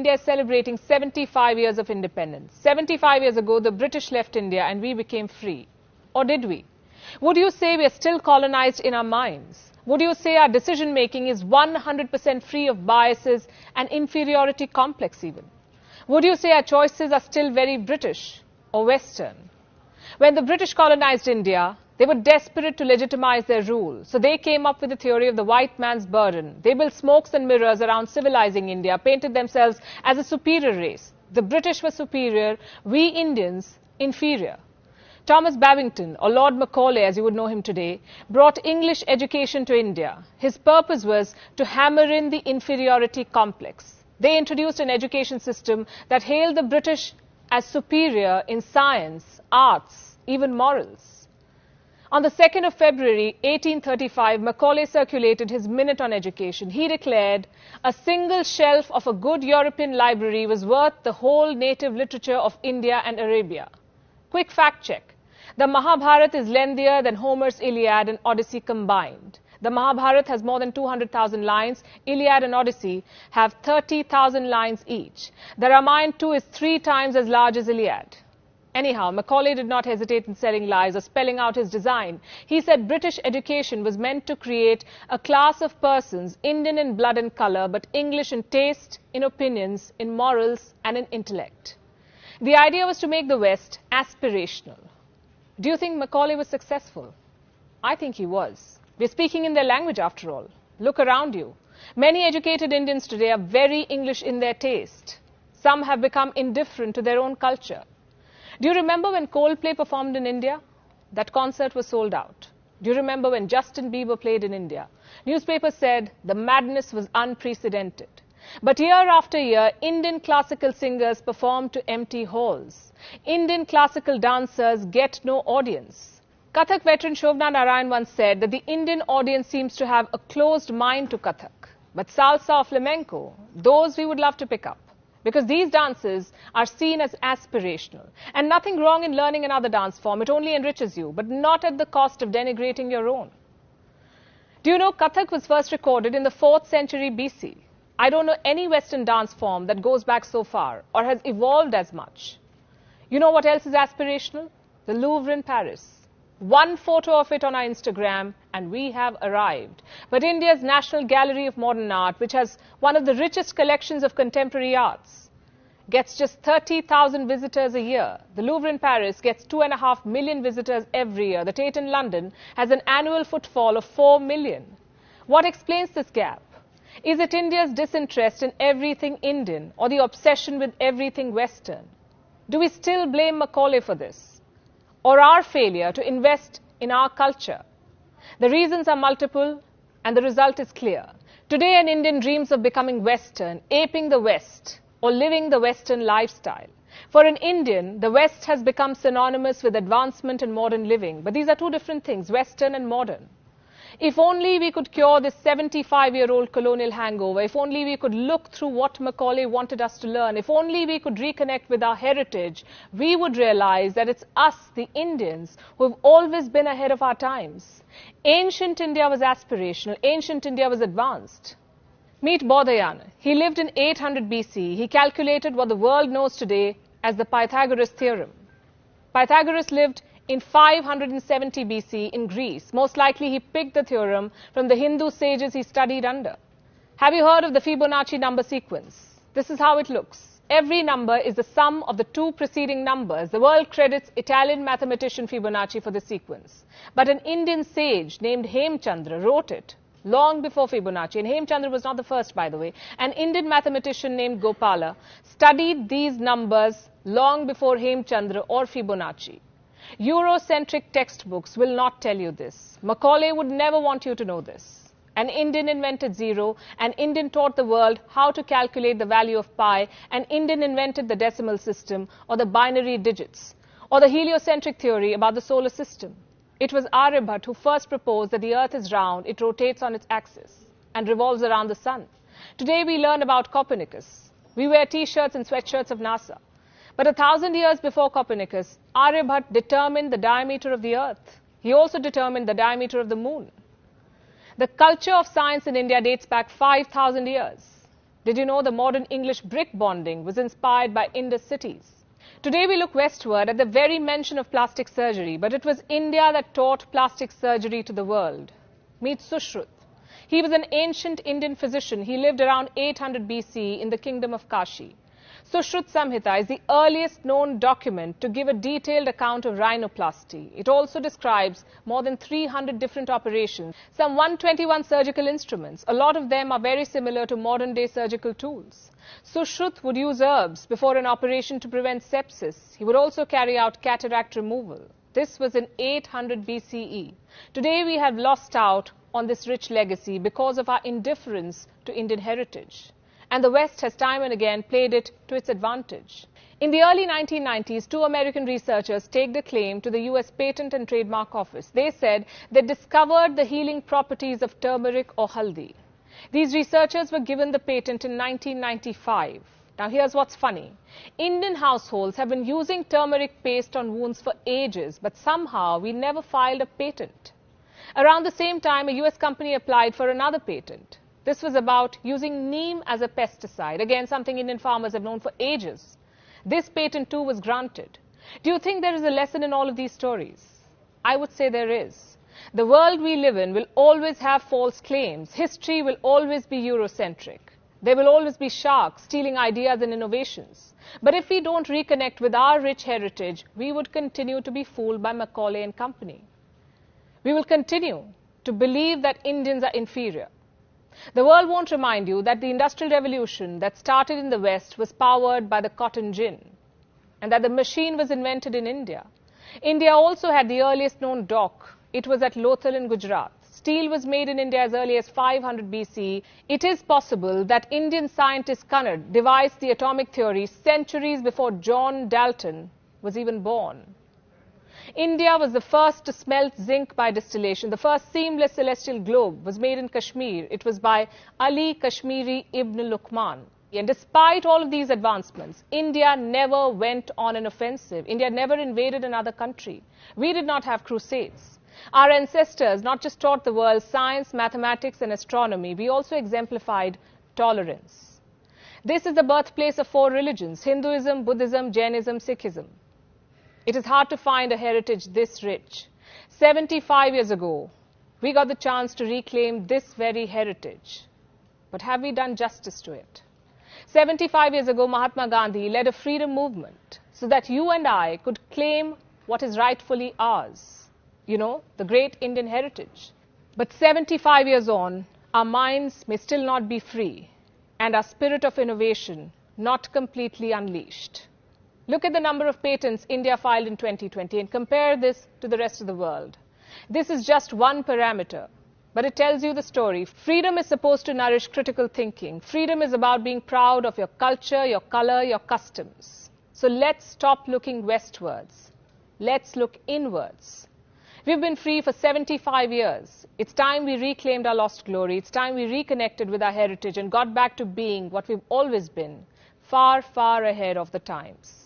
India is celebrating 75 years of independence. 75 years ago, the British left India and we became free. Or did we? Would you say we are still colonized in our minds? Would you say our decision making is 100% free of biases and inferiority complex even? Would you say our choices are still very British or Western? When the British colonized India, they were desperate to legitimize their rule. So they came up with the theory of the white man's burden. They built smokes and mirrors around civilizing India, painted themselves as a superior race. The British were superior, we Indians inferior. Thomas Babington, or Lord Macaulay as you would know him today, brought English education to India. His purpose was to hammer in the inferiority complex. They introduced an education system that hailed the British as superior in science, arts, even morals. On the 2nd of February 1835, Macaulay circulated his Minute on Education. He declared, a single shelf of a good European library was worth the whole native literature of India and Arabia. Quick fact check. The Mahabharata is lengthier than Homer's Iliad and Odyssey combined. The Mahabharata has more than 200,000 lines. Iliad and Odyssey have 30,000 lines each. The Ramayana too is 3 times as large as Iliad. Anyhow, Macaulay did not hesitate in telling lies or spelling out his design. He said British education was meant to create a class of persons, Indian in blood and colour, but English in taste, in opinions, in morals and in intellect. The idea was to make the West aspirational. Do you think Macaulay was successful? I think he was. We're speaking in their language after all. Look around you. Many educated Indians today are very English in their taste. Some have become indifferent to their own culture. Do you remember when Coldplay performed in India? That concert was sold out. Do you remember when Justin Bieber played in India? Newspapers said the madness was unprecedented. But year after year, Indian classical singers performed to empty halls. Indian classical dancers get no audience. Kathak veteran Shobna Narayan once said that the Indian audience seems to have a closed mind to Kathak. But salsa or flamenco, those we would love to pick up. Because these dances are seen as aspirational. And nothing wrong in learning another dance form. It only enriches you, but not at the cost of denigrating your own. Do you know Kathak was first recorded in the 4th century BC? I don't know any Western dance form that goes back so far or has evolved as much. You know what else is aspirational? The Louvre in Paris. One photo of it on our Instagram and we have arrived. But India's National Gallery of Modern Art, which has one of the richest collections of contemporary arts, gets just 30,000 visitors a year. The Louvre in Paris gets 2.5 million visitors every year. The Tate in London has an annual footfall of 4 million. What explains this gap? Is it India's disinterest in everything Indian or the obsession with everything Western? Do we still blame Macaulay for this? Or our failure to invest in our culture? The reasons are multiple and the result is clear. Today an Indian dreams of becoming Western, aping the West or living the Western lifestyle. For an Indian, the West has become synonymous with advancement and modern living. But these are two different things, Western and modern. If only we could cure this 75-year-old colonial hangover, if only we could look through what Macaulay wanted us to learn, if only we could reconnect with our heritage, we would realize that it's us, the Indians, who have always been ahead of our times. Ancient India was aspirational, ancient India was advanced. Meet Bodhayana. He lived in 800 BC. He calculated what the world knows today as the Pythagoras theorem. Pythagoras lived in 570 BC in Greece. Most likely he picked the theorem from the Hindu sages he studied under. Have you heard of the Fibonacci number sequence? This is how it looks. Every number is the sum of the 2 preceding numbers. The world credits Italian mathematician Fibonacci for this sequence. But an Indian sage named Hemchandra wrote it long before Fibonacci. And Hemchandra was not the first, by the way. An Indian mathematician named Gopala studied these numbers long before Hemchandra or Fibonacci. Eurocentric textbooks will not tell you this. Macaulay would never want you to know this. An Indian invented zero, an Indian taught the world how to calculate the value of pi, an Indian invented the decimal system or the binary digits, or the heliocentric theory about the solar system. It was Aryabhat who first proposed that the earth is round, it rotates on its axis and revolves around the sun. Today we learn about Copernicus. We wear t-shirts and sweatshirts of NASA. But 1,000 years before Copernicus, Aryabhat determined the diameter of the earth. He also determined the diameter of the moon. The culture of science in India dates back 5,000 years. Did you know the modern English brick bonding was inspired by Indus cities? Today we look westward at the very mention of plastic surgery, but it was India that taught plastic surgery to the world. Meet Sushruth. He was an ancient Indian physician. He lived around 800 BC in the kingdom of Kashi. Sushruth Samhita is the earliest known document to give a detailed account of rhinoplasty. It also describes more than 300 different operations, some 121 surgical instruments. A lot of them are very similar to modern-day surgical tools. Sushruth would use herbs before an operation to prevent sepsis. He would also carry out cataract removal. This was in 800 BCE. Today we have lost out on this rich legacy because of our indifference to Indian heritage. And the West has time and again played it to its advantage. In the early 1990s, two American researchers staked a claim to the US Patent and Trademark Office. They said they discovered the healing properties of turmeric or haldi. These researchers were given the patent in 1995. Now here's what's funny. Indian households have been using turmeric paste on wounds for ages, but somehow we never filed a patent. Around the same time, a US company applied for another patent. This was about using neem as a pesticide, again something Indian farmers have known for ages. This patent too was granted. Do you think there is a lesson in all of these stories? I would say there is. The world we live in will always have false claims. History will always be Eurocentric. There will always be sharks stealing ideas and innovations. But if we don't reconnect with our rich heritage, we would continue to be fooled by Macaulay and company. We will continue to believe that Indians are inferior. The world won't remind you that the Industrial Revolution that started in the West was powered by the cotton gin, and that the machine was invented in India. India also had the earliest known dock. It was at Lothal in Gujarat. Steel was made in India as early as 500 BC. It is possible that Indian scientist Kanad devised the atomic theory centuries before John Dalton was even born. India was the first to smelt zinc by distillation. The first seamless celestial globe was made in Kashmir. It was by Ali Kashmiri Ibn Luqman. And despite all of these advancements, India never went on an offensive. India never invaded another country. We did not have crusades. Our ancestors not just taught the world science, mathematics and astronomy, we also exemplified tolerance. This is the birthplace of four religions: Hinduism, Buddhism, Jainism, Sikhism. It is hard to find a heritage this rich. 75 years ago, we got the chance to reclaim this very heritage. But have we done justice to it? 75 years ago, Mahatma Gandhi led a freedom movement so that you and I could claim what is rightfully ours. You know, the great Indian heritage. But 75 years on, our minds may still not be free and our spirit of innovation not completely unleashed. Look at the number of patents India filed in 2020 and compare this to the rest of the world. This is just one parameter, but it tells you the story. Freedom is supposed to nourish critical thinking. Freedom is about being proud of your culture, your color, your customs. So let's stop looking westwards. Let's look inwards. We've been free for 75 years. It's time we reclaimed our lost glory. It's time we reconnected with our heritage and got back to being what we've always been, far, far ahead of the times.